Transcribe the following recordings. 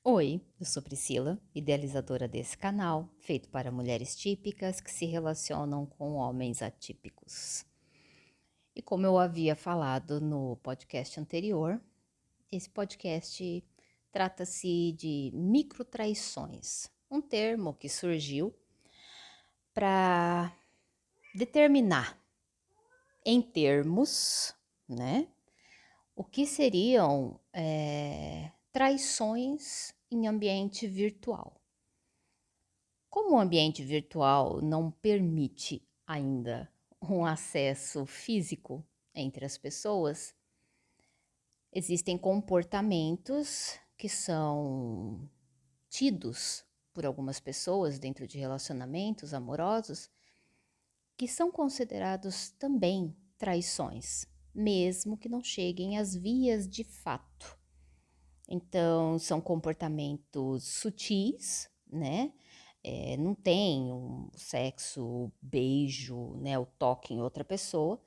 Oi, eu sou Priscila, idealizadora desse canal, feito para mulheres típicas que se relacionam com homens atípicos. E como eu havia falado no podcast anterior, esse podcast trata-se de microtraições, um termo que surgiu para determinar em termos, né, o que seriam traições em ambiente virtual. Como o ambiente virtual não permite ainda um acesso físico entre as pessoas, existem comportamentos que são tidos por algumas pessoas dentro de relacionamentos amorosos que são considerados também traições, mesmo que não cheguem às vias de fato. Então, são comportamentos sutis, né? Não tem um sexo, o beijo, né, o toque em outra pessoa,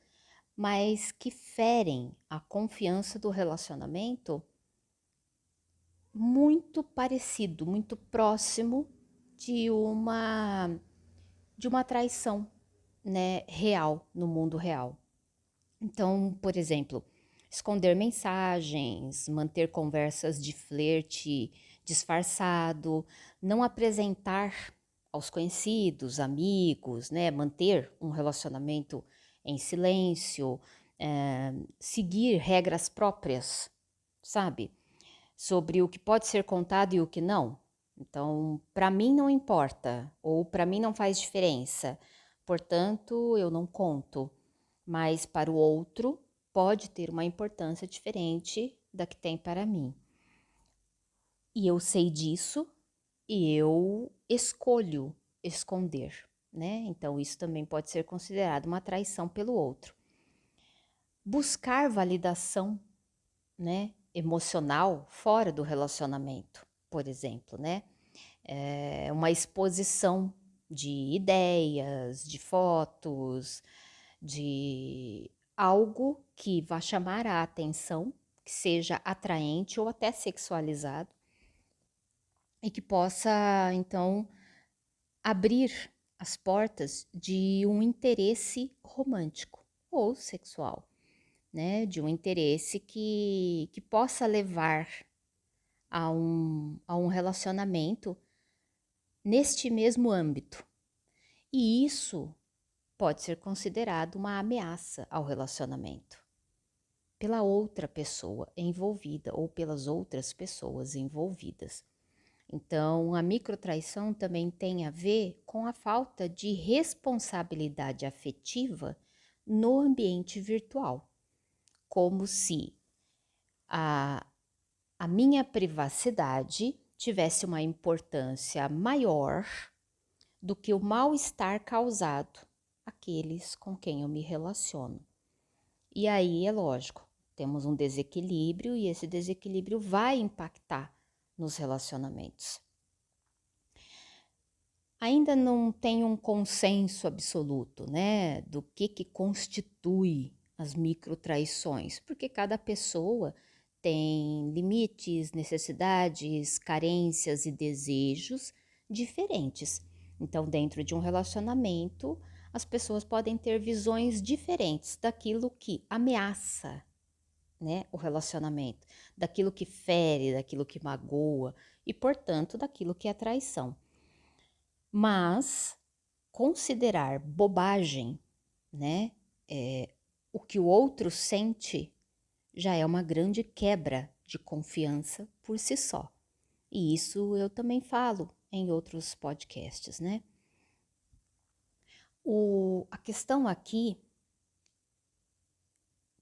mas que ferem a confiança do relacionamento muito parecido, muito próximo de uma traição, né, real, no mundo real. Então, por exemplo, esconder mensagens, manter conversas de flerte disfarçado, não apresentar aos conhecidos, amigos, né? Manter um relacionamento em silêncio, seguir regras próprias, sabe? Sobre o que pode ser contado e o que não. Então, para mim não importa, ou para mim não faz diferença, portanto, eu não conto. Mas para o outro pode ter uma importância diferente da que tem para mim. E eu sei disso e eu escolho esconder, né? Então isso também pode ser considerado uma traição pelo outro. Buscar validação, né, emocional fora do relacionamento, por exemplo, né? Uma exposição de ideias, de fotos, de algo que vá chamar a atenção, que seja atraente ou até sexualizado e que possa, então, abrir as portas de um interesse romântico ou sexual, né? De um interesse que possa levar a um relacionamento neste mesmo âmbito. E isso pode ser considerado uma ameaça ao relacionamento pela outra pessoa envolvida ou pelas outras pessoas envolvidas. Então, a microtraição também tem a ver com a falta de responsabilidade afetiva no ambiente virtual, como se a, a minha privacidade tivesse uma importância maior do que o mal-estar causado àqueles com quem eu me relaciono. E aí é lógico, temos um desequilíbrio e esse desequilíbrio vai impactar nos relacionamentos. Ainda não tem um consenso absoluto, né, do que constitui as microtraições, porque cada pessoa tem limites, necessidades, carências e desejos diferentes. Então, dentro de um relacionamento, as pessoas podem ter visões diferentes daquilo que ameaça, né, o relacionamento, daquilo que fere, daquilo que magoa e, portanto, daquilo que é traição. Mas considerar bobagem, né, o que o outro sente já é uma grande quebra de confiança por si só. E isso eu também falo em outros podcasts, né? A questão aqui,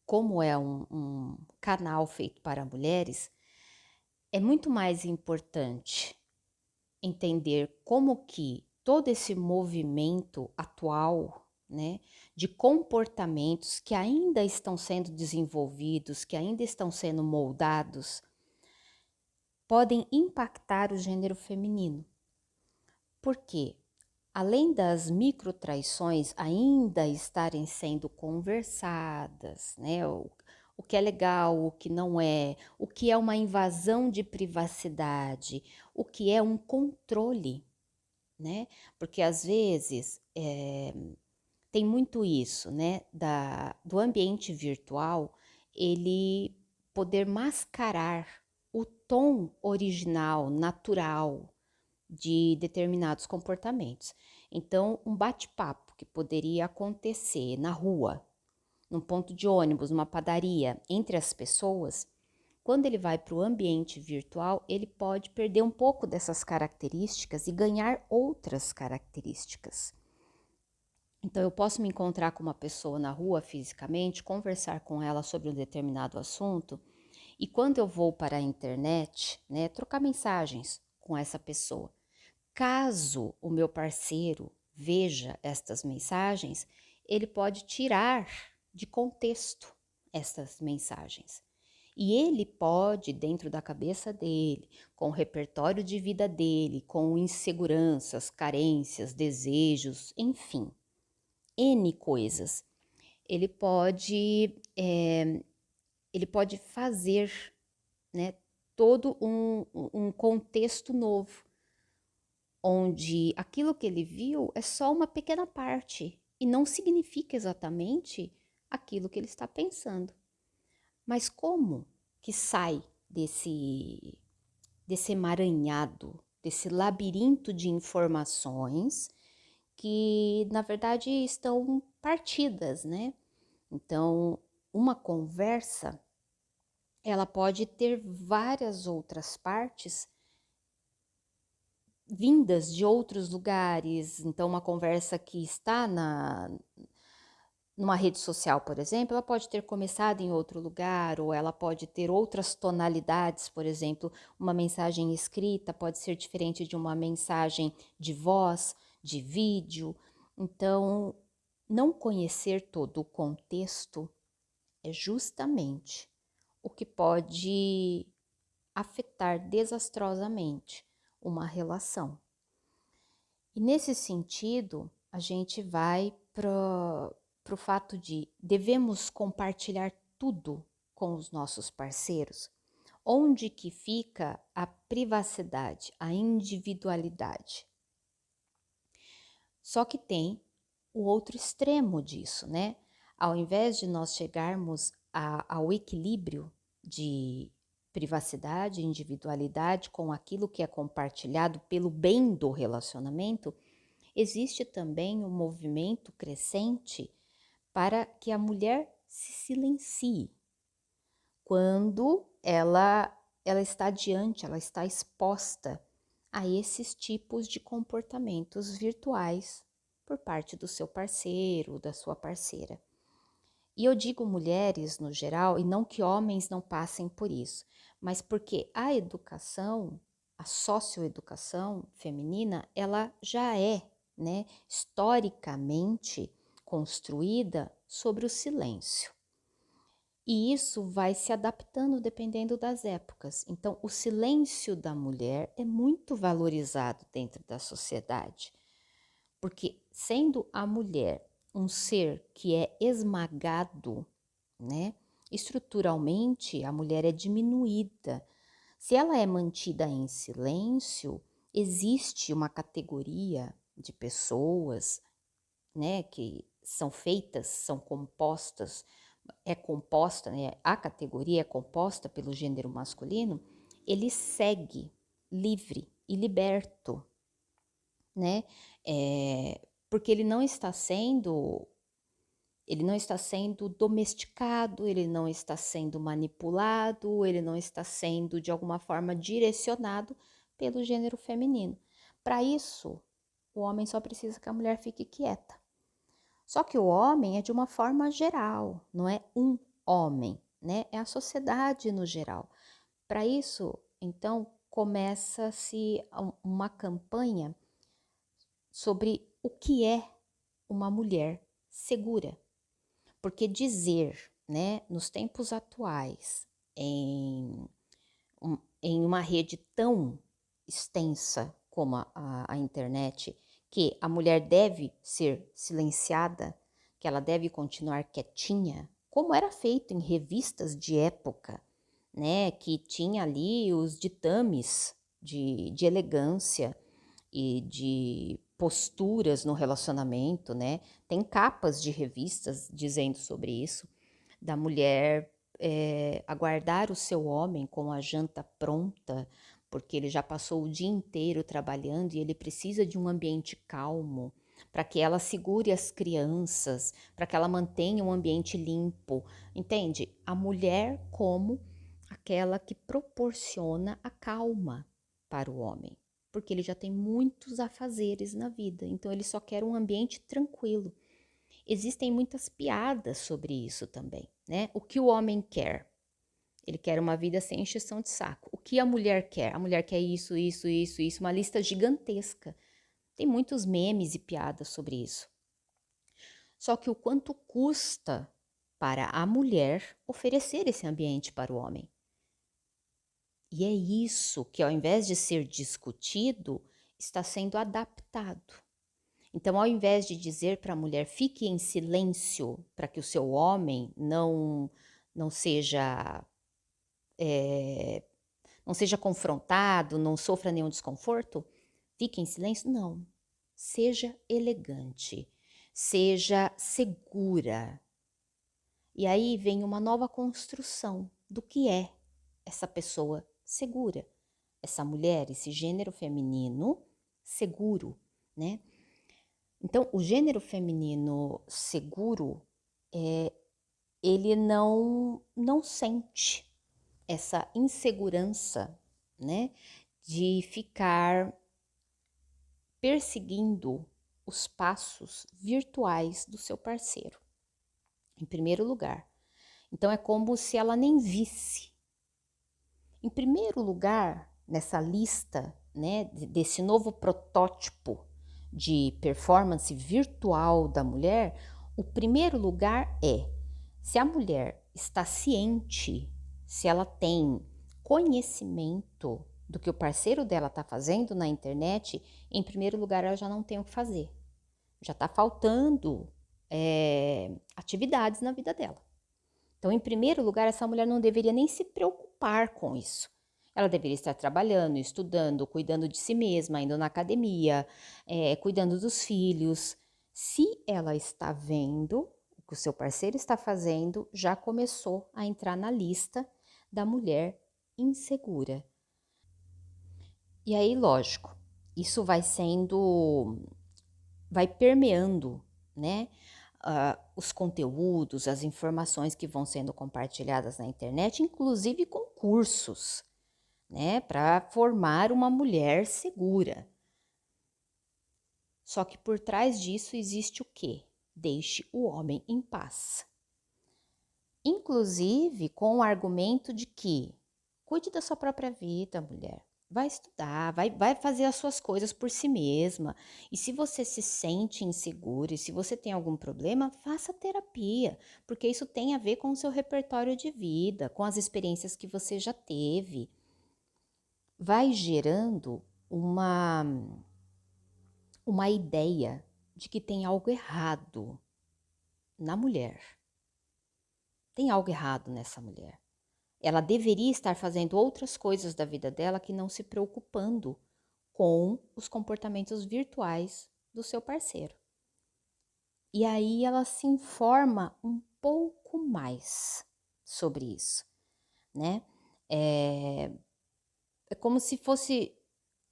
como é um canal feito para mulheres, é muito mais importante entender como que todo esse movimento atual, né, de comportamentos que ainda estão sendo desenvolvidos, que ainda estão sendo moldados, podem impactar o gênero feminino. Por quê? Além das microtraições ainda estarem sendo conversadas, né, o que é legal, o que não é, o que é uma invasão de privacidade, o que é um controle, né? Porque às vezes tem muito isso, né? Do ambiente virtual, ele poder mascarar o tom original, natural de determinados comportamentos. Então, um bate-papo que poderia acontecer na rua, num ponto de ônibus, numa padaria, entre as pessoas, quando ele vai para o ambiente virtual, ele pode perder um pouco dessas características e ganhar outras características. Então, eu posso me encontrar com uma pessoa na rua fisicamente, conversar com ela sobre um determinado assunto, e quando eu vou para a internet, né, trocar mensagens com essa pessoa. Caso o meu parceiro veja estas mensagens, ele pode tirar de contexto essas mensagens. E ele pode, dentro da cabeça dele, com o repertório de vida dele, com inseguranças, carências, desejos, enfim, N coisas, ele pode, ele pode fazer, né, todo um contexto novo, onde aquilo que ele viu é só uma pequena parte e não significa exatamente aquilo que ele está pensando. Mas como que sai desse emaranhado, desse labirinto de informações que, na verdade, estão partidas, né? Então, uma conversa, ela pode ter várias outras partes vindas de outros lugares. Então, uma conversa que está numa rede social, por exemplo, ela pode ter começado em outro lugar, ou ela pode ter outras tonalidades, por exemplo, uma mensagem escrita pode ser diferente de uma mensagem de voz, de vídeo. Então, não conhecer todo o contexto é justamente o que pode afetar desastrosamente uma relação. E nesse sentido, a gente vai para o fato de devemos compartilhar tudo com os nossos parceiros. Onde que fica a privacidade, a individualidade? Só que tem o outro extremo disso, né? Ao invés de nós chegarmos ao equilíbrio de privacidade e individualidade com aquilo que é compartilhado pelo bem do relacionamento, existe também um movimento crescente para que a mulher se silencie quando ela está diante, ela está exposta a esses tipos de comportamentos virtuais por parte do seu parceiro, da sua parceira. E eu digo mulheres no geral, e não que homens não passem por isso, mas porque a educação, a socioeducação feminina, ela já é, né, historicamente construída sobre o silêncio. E isso vai se adaptando dependendo das épocas. Então, o silêncio da mulher é muito valorizado dentro da sociedade, porque sendo a mulher um ser que é esmagado, né? Estruturalmente, a mulher é diminuída. Se ela é mantida em silêncio, existe uma categoria de pessoas, né, que são feitas, são compostas, é composta, né, a categoria é composta pelo gênero masculino, ele segue livre e liberto, né? Porque ele não está sendo domesticado, ele não está sendo manipulado, ele não está sendo de alguma forma direcionado pelo gênero feminino. Para isso, o homem só precisa que a mulher fique quieta. Só que o homem é de uma forma geral, não é um homem, né? É a sociedade no geral. Para isso, então, começa-se uma campanha sobre o que é uma mulher segura. Porque dizer, né, nos tempos atuais, em uma rede tão extensa como a internet, que a mulher deve ser silenciada, que ela deve continuar quietinha, como era feito em revistas de época, né, que tinha ali os ditames de elegância e de posturas no relacionamento, né? Tem capas de revistas dizendo sobre isso, da mulher aguardar o seu homem com a janta pronta, porque ele já passou o dia inteiro trabalhando e ele precisa de um ambiente calmo, para que ela segure as crianças, para que ela mantenha um ambiente limpo, entende? A mulher como aquela que proporciona a calma para o homem, porque ele já tem muitos afazeres na vida, então ele só quer um ambiente tranquilo. Existem muitas piadas sobre isso também, né? O que o homem quer? Ele quer uma vida sem encheção de saco. O que a mulher quer? A mulher quer isso, isso, isso, isso, uma lista gigantesca. Tem muitos memes e piadas sobre isso. Só que o quanto custa para a mulher oferecer esse ambiente para o homem? E é isso que, ao invés de ser discutido, está sendo adaptado. Então, ao invés de dizer para a mulher fique em silêncio para que o seu homem não seja não seja confrontado, não sofra nenhum desconforto, fique em silêncio, não. Seja elegante, seja segura. E aí vem uma nova construção do que é essa pessoa segura, essa mulher, esse gênero feminino seguro, né? Então, o gênero feminino seguro, ele não sente essa insegurança, né, de ficar perseguindo os passos virtuais do seu parceiro, em primeiro lugar. Então, é como se ela nem visse. Em primeiro lugar, nessa lista, né, desse novo protótipo de performance virtual da mulher, o primeiro lugar é se a mulher está ciente, se ela tem conhecimento do que o parceiro dela está fazendo na internet, em primeiro lugar ela já não tem o que fazer. Já está faltando atividades na vida dela. Então, em primeiro lugar, essa mulher não deveria nem se preocupar com isso. Ela deveria estar trabalhando, estudando, cuidando de si mesma, indo na academia, cuidando dos filhos. Se ela está vendo o que o seu parceiro está fazendo, já começou a entrar na lista da mulher insegura. E aí, lógico, isso vai permeando, né? Os conteúdos, as informações que vão sendo compartilhadas na internet, inclusive concursos, né, para formar uma mulher segura. Só que por trás disso existe o quê? Deixe o homem em paz. Inclusive com o argumento de que cuide da sua própria vida, mulher. Vai estudar, vai fazer as suas coisas por si mesma. E se você se sente insegura e se você tem algum problema, faça terapia, porque isso tem a ver com o seu repertório de vida, com as experiências que você já teve. Vai gerando uma ideia de que tem algo errado na mulher. Tem algo errado nessa mulher. Ela deveria estar fazendo outras coisas da vida dela que não se preocupando com os comportamentos virtuais do seu parceiro. E aí ela se informa um pouco mais sobre isso, né? É como se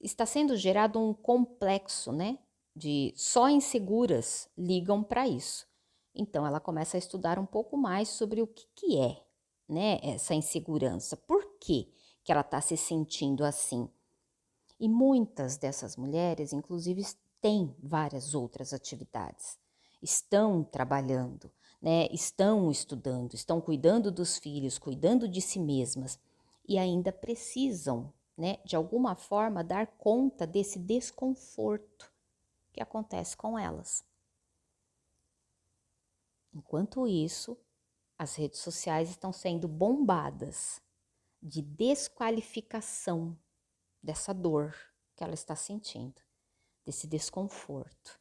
está sendo gerado um complexo, né? De só inseguras ligam para isso. Então ela começa a estudar um pouco mais sobre o que é, né, essa insegurança. Por que ela está se sentindo assim? E muitas dessas mulheres, inclusive, têm várias outras atividades. Estão trabalhando, né? Estão estudando, estão cuidando dos filhos, cuidando de si mesmas e ainda precisam, né, de alguma forma, dar conta desse desconforto que acontece com elas. Enquanto isso, as redes sociais estão sendo bombadas de desqualificação dessa dor que ela está sentindo, desse desconforto.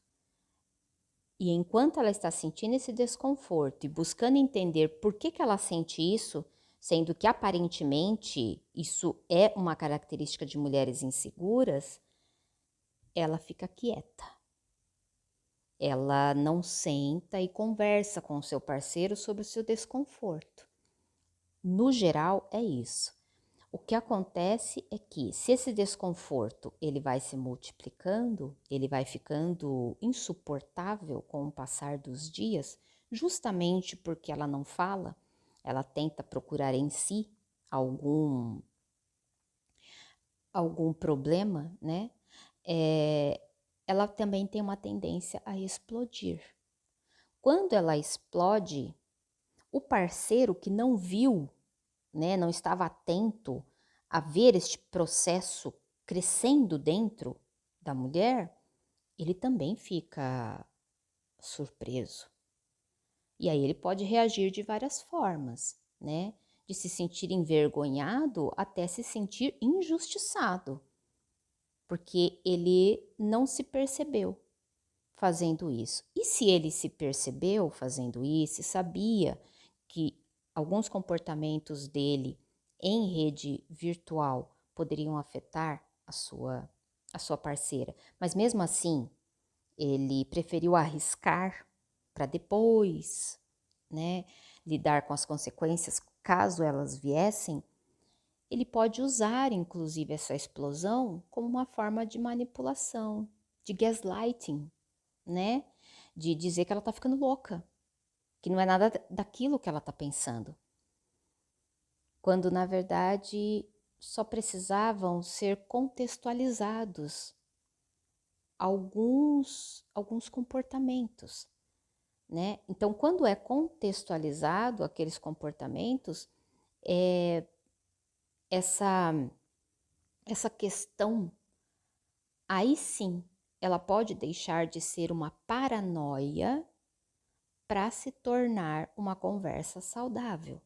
E enquanto ela está sentindo esse desconforto e buscando entender por que ela sente isso, sendo que aparentemente isso é uma característica de mulheres inseguras, ela fica quieta. Ela não senta e conversa com o seu parceiro sobre o seu desconforto. No geral, é isso. O que acontece é que se esse desconforto ele vai se multiplicando, ele vai ficando insuportável com o passar dos dias, justamente porque ela não fala, ela tenta procurar em si algum problema, né? Ela também tem uma tendência a explodir. Quando ela explode, o parceiro que não viu, né, não estava atento a ver este processo crescendo dentro da mulher, ele também fica surpreso. E aí ele pode reagir de várias formas, né? De se sentir envergonhado até se sentir injustiçado, porque ele não se percebeu fazendo isso. E se ele se percebeu fazendo isso e sabia que alguns comportamentos dele em rede virtual poderiam afetar a sua parceira, mas mesmo assim ele preferiu arriscar para depois, né, lidar com as consequências caso elas viessem, ele pode usar inclusive essa explosão como uma forma de manipulação, de gaslighting, né? De dizer que ela tá ficando louca, que não é nada daquilo que ela tá pensando. Quando, na verdade, só precisavam ser contextualizados alguns comportamentos, né? Então, quando é contextualizado aqueles comportamentos, essa questão, aí sim, ela pode deixar de ser uma paranoia para se tornar uma conversa saudável.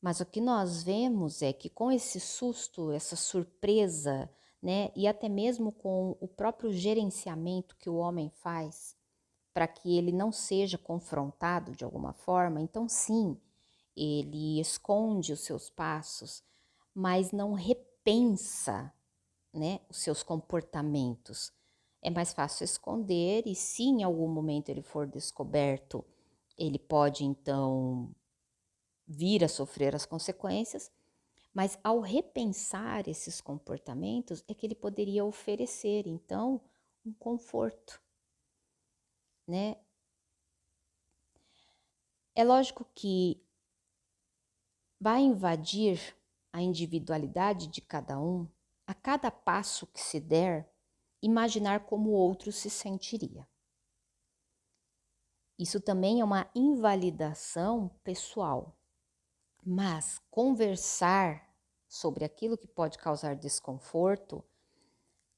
Mas o que nós vemos é que com esse susto, essa surpresa, né, e até mesmo com o próprio gerenciamento que o homem faz para que ele não seja confrontado de alguma forma, então sim, ele esconde os seus passos, mas não repensa, né, os seus comportamentos. É mais fácil esconder e se em algum momento ele for descoberto, ele pode então vir a sofrer as consequências, mas ao repensar esses comportamentos é que ele poderia oferecer então um conforto, né? É lógico que vai invadir a individualidade de cada um, a cada passo que se der, imaginar como o outro se sentiria. Isso também é uma invalidação pessoal. Mas conversar sobre aquilo que pode causar desconforto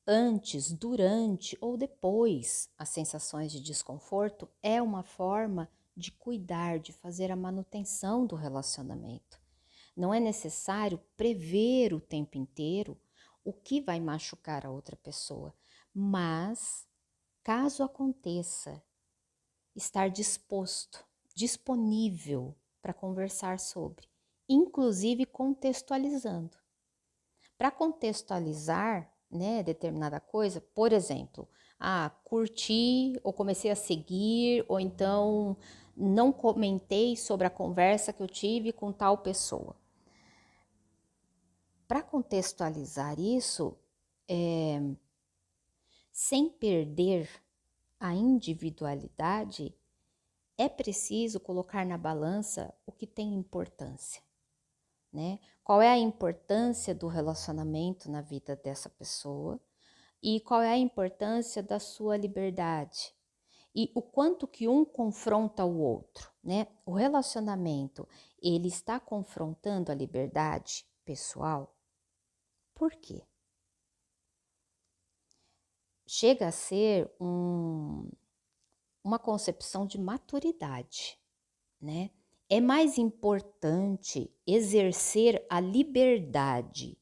antes, durante ou depois as sensações de desconforto é uma forma de cuidar, de fazer a manutenção do relacionamento. Não é necessário prever o tempo inteiro o que vai machucar a outra pessoa, mas caso aconteça, estar disposto, disponível para conversar sobre, inclusive contextualizando. Para contextualizar, né, determinada coisa, por exemplo, curti ou comecei a seguir, ou então não comentei sobre a conversa que eu tive com tal pessoa. Para contextualizar isso, sem perder a individualidade, é preciso colocar na balança o que tem importância, né? Qual é a importância do relacionamento na vida dessa pessoa e qual é a importância da sua liberdade e o quanto que um confronta o outro, né? O relacionamento, ele está confrontando a liberdade pessoal? Por quê? Chega a ser uma concepção de maturidade, né? É mais importante exercer a liberdade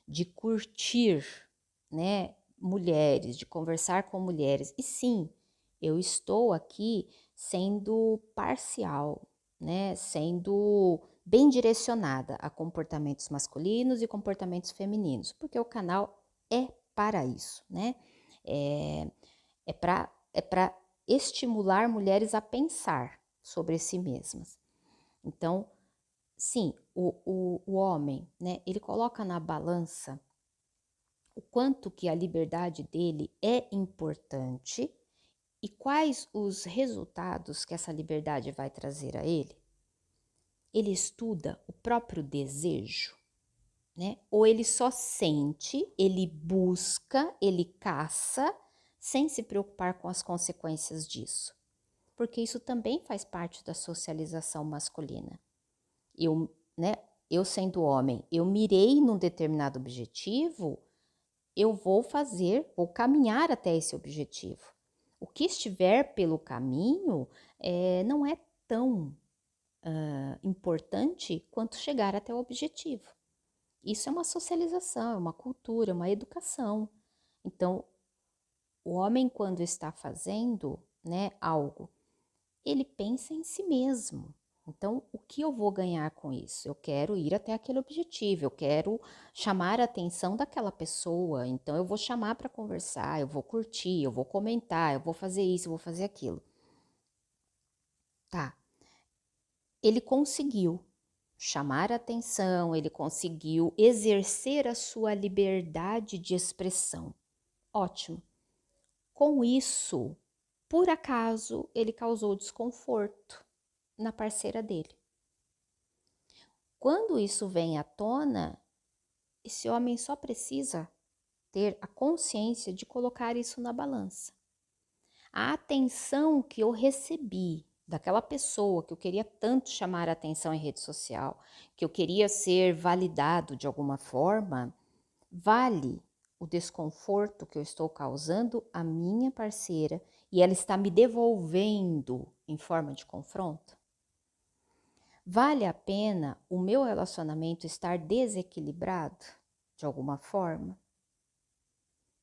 de curtir, né, mulheres, de conversar com mulheres, e sim, Eu estou aqui sendo parcial, né? Sendo bem direcionada a comportamentos masculinos e comportamentos femininos, porque o canal é para isso, né? É para estimular mulheres a pensar sobre si mesmas. Então, sim, o homem, né? Ele coloca na balança o quanto que a liberdade dele é importante e quais os resultados que essa liberdade vai trazer a ele. Ele estuda o próprio desejo, né? Ou ele só sente, ele busca, ele caça, sem se preocupar com as consequências disso. Porque isso também faz parte da socialização masculina. Né, eu sendo homem, eu mirei num determinado objetivo, eu vou caminhar até esse objetivo. O que estiver pelo caminho não é tão importante quanto chegar até o objetivo. Isso é uma socialização, é uma cultura, é uma educação. Então, o homem, quando está fazendo, né, algo, ele pensa em si mesmo. Então, o que eu vou ganhar com isso? Eu quero ir até aquele objetivo, eu quero chamar a atenção daquela pessoa, então eu vou chamar para conversar, eu vou curtir, eu vou comentar, eu vou fazer isso, eu vou fazer aquilo. Tá. Ele conseguiu chamar a atenção, ele conseguiu exercer a sua liberdade de expressão. Ótimo. Com isso, por acaso, ele causou desconforto na parceira dele. Quando isso vem à tona, esse homem só precisa ter a consciência de colocar isso na balança. A atenção que eu recebi daquela pessoa que eu queria tanto chamar a atenção em rede social, que eu queria ser validado de alguma forma, vale o desconforto que eu estou causando à minha parceira e ela está me devolvendo em forma de confronto? Vale a pena o meu relacionamento estar desequilibrado de alguma forma?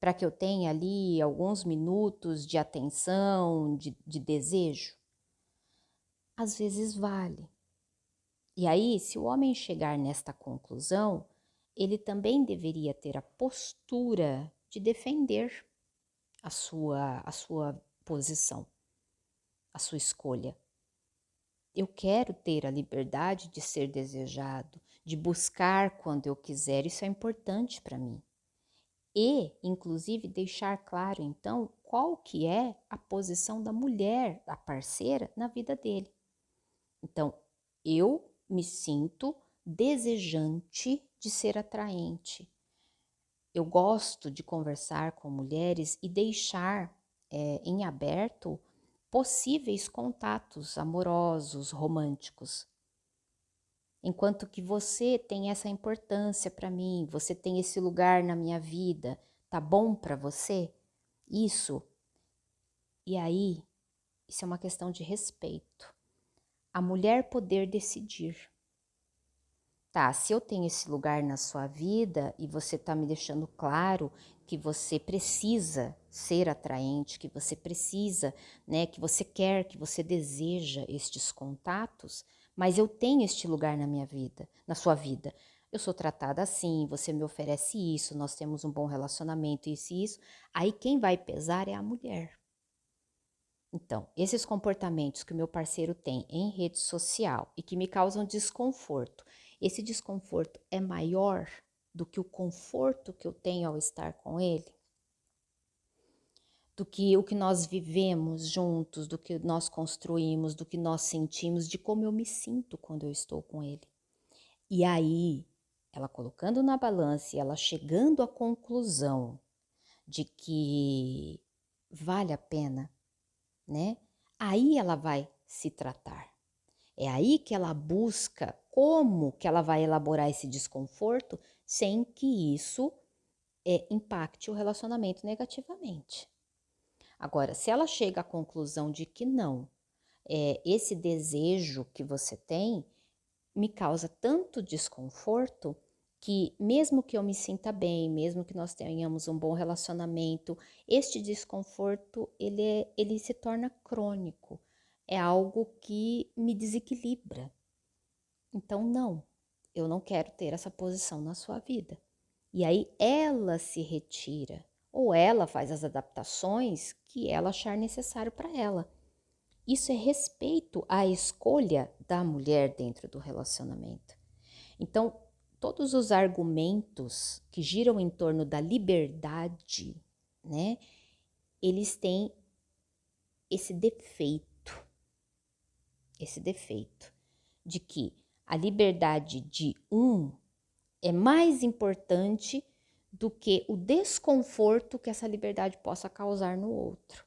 Para que eu tenha ali alguns minutos de atenção, de desejo? Às vezes vale. E aí, se o homem chegar nesta conclusão, ele também deveria ter a postura de defender a sua posição, a sua escolha. Eu quero ter a liberdade de ser desejado, de buscar quando eu quiser, isso é importante para mim. E, inclusive, deixar claro, então, qual que é a posição da mulher, da parceira, na vida dele. Então, eu me sinto desejante de ser atraente. Eu gosto de conversar com mulheres e deixar em aberto possíveis contatos amorosos, românticos. Enquanto que você tem essa importância para mim, você tem esse lugar na minha vida, tá bom para você? Isso. E aí, isso é uma questão de respeito. A mulher poder decidir. Tá, se eu tenho esse lugar na sua vida e você tá me deixando claro que você precisa ser atraente, que você precisa, né, que você quer, que você deseja estes contatos, mas eu tenho este lugar na minha vida, na sua vida. Eu sou tratada assim, você me oferece isso, nós temos um bom relacionamento, isso e isso. Aí quem vai pesar é a mulher. Então, esses comportamentos que o meu parceiro tem em rede social e que me causam desconforto, esse desconforto é maior do que o conforto que eu tenho ao estar com ele? Do que o que nós vivemos juntos, do que nós construímos, do que nós sentimos, de como eu me sinto quando eu estou com ele. E aí, ela colocando na balança e ela chegando à conclusão de que vale a pena, né? Aí ela vai se tratar. É aí que ela busca como que ela vai elaborar esse desconforto sem que isso impacte o relacionamento negativamente. Agora, se ela chega à conclusão de que não, esse desejo que você tem me causa tanto desconforto, que mesmo que eu me sinta bem, mesmo que nós tenhamos um bom relacionamento, este desconforto, ele se torna crônico. É algo que me desequilibra. Então, não, eu não quero ter essa posição na sua vida. E aí ela se retira, ou ela faz as adaptações que ela achar necessário para ela. Isso é respeito à escolha da mulher dentro do relacionamento. Então, todos os argumentos que giram em torno da liberdade, né, eles têm esse defeito de que a liberdade de um é mais importante do que o desconforto que essa liberdade possa causar no outro.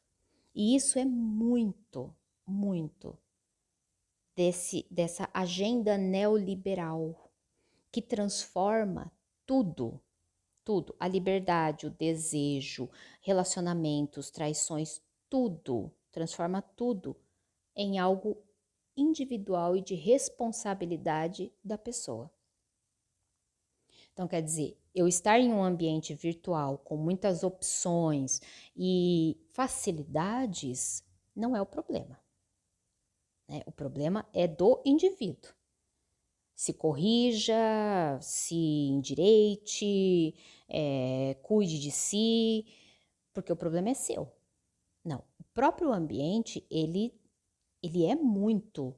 E isso é muito, muito dessa agenda neoliberal que transforma tudo, tudo, a liberdade, o desejo, relacionamentos, traições, tudo, transforma tudo em algo individual e de responsabilidade da pessoa. Então, quer dizer, eu estar em um ambiente virtual com muitas opções e facilidades não é o problema, né? O problema é do indivíduo. Se corrija, se endireite, cuide de si, porque o problema é seu. Não, o próprio ambiente, ele é muito,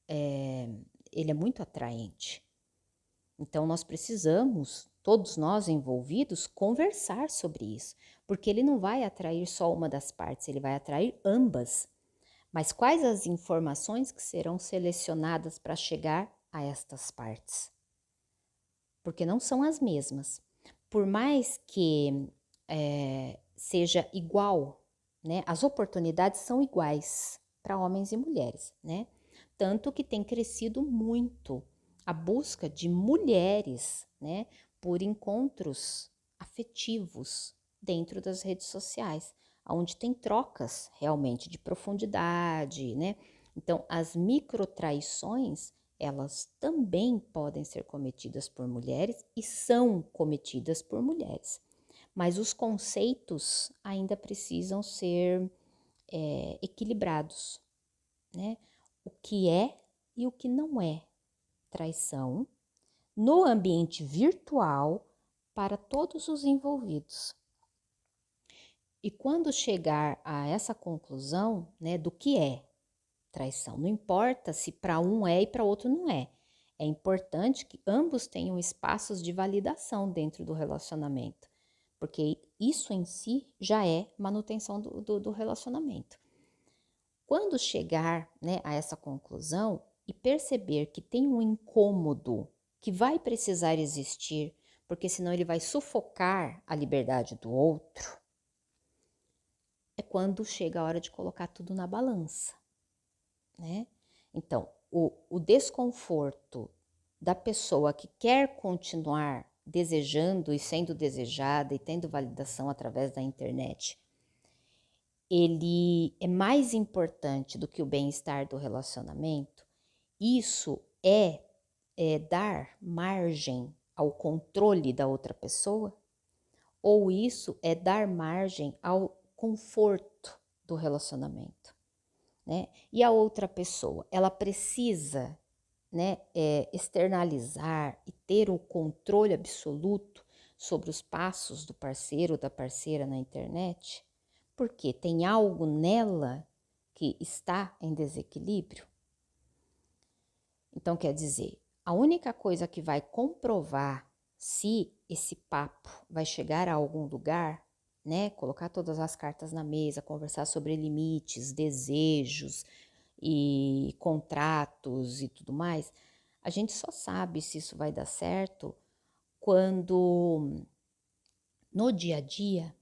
ele é muito atraente. Então, nós precisamos, todos nós envolvidos, conversar sobre isso, porque ele não vai atrair só uma das partes, ele vai atrair ambas. Mas quais as informações que serão selecionadas para chegar a estas partes? Porque não são as mesmas. Por mais que seja igual, né, as oportunidades são iguais para homens e mulheres, né? Tanto que tem crescido muito a busca de mulheres, né, por encontros afetivos dentro das redes sociais, onde tem trocas realmente de profundidade, né? Então, as microtraições, elas também podem ser cometidas por mulheres e são cometidas por mulheres. Mas os conceitos ainda precisam ser equilibrados, né? O que é e o que não é traição no ambiente virtual para todos os envolvidos. E quando chegar a essa conclusão, né, do que é traição, não importa se para um é e para outro não é. É importante que ambos tenham espaços de validação dentro do relacionamento, porque isso em si já é manutenção do relacionamento. Quando chegar, né, a essa conclusão e perceber que tem um incômodo que vai precisar existir, porque senão ele vai sufocar a liberdade do outro, é quando chega a hora de colocar tudo na balança, né? Então, o desconforto da pessoa que quer continuar desejando e sendo desejada e tendo validação através da internet, ele é mais importante do que o bem-estar do relacionamento. Isso é dar margem ao controle da outra pessoa? Ou isso é dar margem ao conforto do relacionamento, né? E a outra pessoa, ela precisa, né, externalizar e ter o controle absoluto sobre os passos do parceiro ou da parceira na internet, porque tem algo nela que está em desequilíbrio. Então, quer dizer, a única coisa que vai comprovar se esse papo vai chegar a algum lugar, né? Colocar todas as cartas na mesa, conversar sobre limites, desejos e contratos e tudo mais, a gente só sabe se isso vai dar certo quando no dia a dia,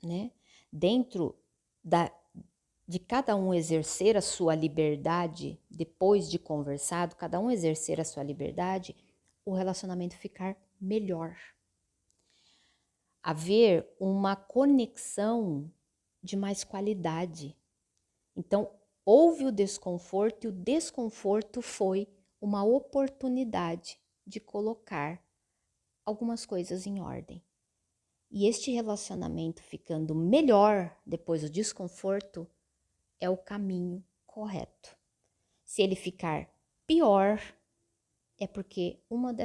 né? Dentro de cada um exercer a sua liberdade, depois de conversado, cada um exercer a sua liberdade, o relacionamento ficar melhor. Haver uma conexão de mais qualidade. Então, houve o desconforto e o desconforto foi uma oportunidade de colocar algumas coisas em ordem. E este relacionamento ficando melhor depois do desconforto é o caminho correto. Se ele ficar pior, é porque uma